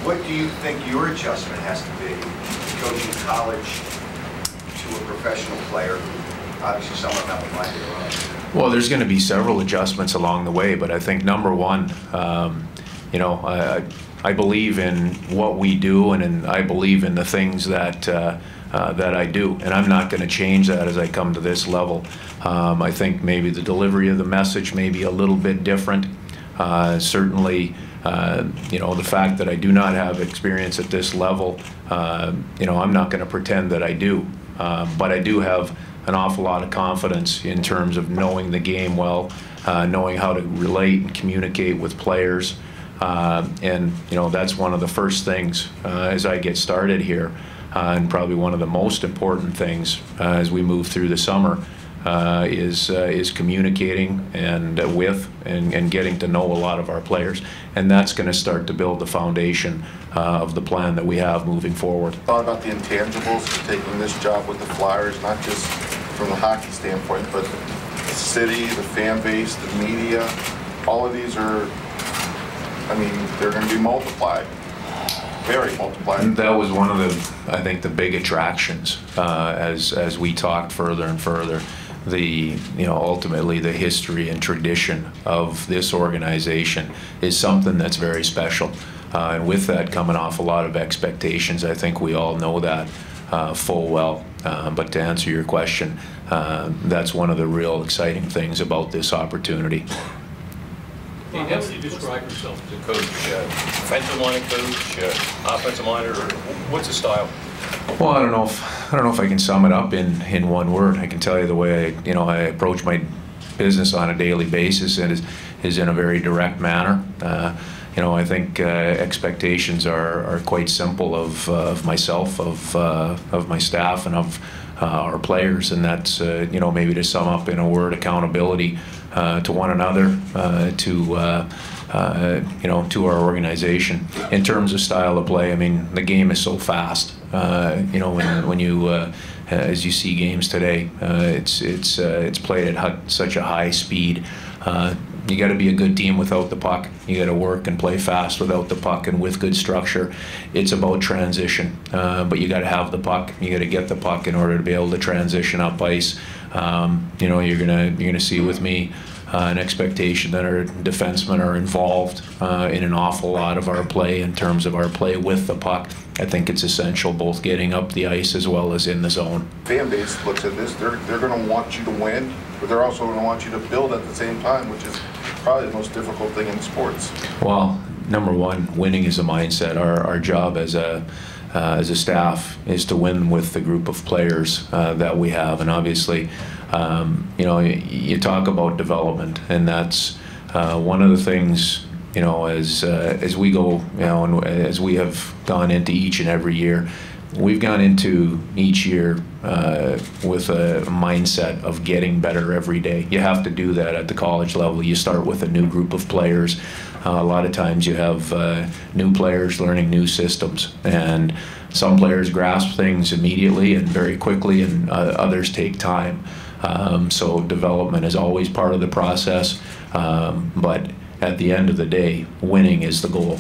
What do you think your adjustment has to be, coaching college to a professional player who obviously some of them have a mind of their own? Well, there's going to be several adjustments along the way, but I think number one, I believe in what we do, and I believe in the things that that I do, and I'm not going to change that as I come to this level. I think maybe the delivery of the message may be a little bit different. Certainly, the fact that I do not have experience at this level, I'm not going to pretend that I do, but I do have an awful lot of confidence in terms of knowing the game well, knowing how to relate and communicate with players, and that's one of the first things as I get started here, and probably one of the most important things as we move through the summer is communicating and with and getting to know a lot of our players, and that's going to start to build the foundation of the plan that we have moving forward. Thought about the intangibles of taking this job with the Flyers, not just from the hockey standpoint, but the city, the fan base, the media. All of these are, they're going to be multiplied. Very multiplied. And that was one of the, I think, the big attractions as we talked further and further. Ultimately the history and tradition of this organization is something that's very special, and with that come an awful lot of expectations. I think we all know that full well, but to answer your question, that's one of the real exciting things about this opportunity. How would you describe yourself as a coach? Defensive-minded coach, offensive-minded, or what's the style? Well, I don't know if I can sum it up in one word. I can tell you the way I approach my business on a daily basis, and is in a very direct manner. I think expectations are quite simple of myself, of my staff, and of our players, and that's maybe to sum up in a word: accountability to one another, to our organization. In terms of style of play, the game is so fast. When you as you see games today, it's played at such a high speed. You got to be a good team without the puck. You got to work and play fast without the puck, and with good structure. It's about transition, but you got to have the puck. You got to get the puck in order to be able to transition up ice. You're gonna see with me an expectation that our defensemen are involved in an awful lot of our play in terms of our play with the puck. I think it's essential, both getting up the ice as well as in the zone. Fan base looks at this, they're going to want you to win, but they're also going to want you to build at the same time, which is probably the most difficult thing in sports. Well, number one, winning is a mindset. Our job as a staff is to win with the group of players that we have, and obviously you talk about development, and that's one of the things, as we go, and as we have gone into each and every year, we've gone into each year with a mindset of getting better every day. You have to do that at the college level. You start with a new group of players. A lot of times you have new players learning new systems, and some players grasp things immediately and very quickly, and others take time. So development is always part of the process, but at the end of the day, winning is the goal.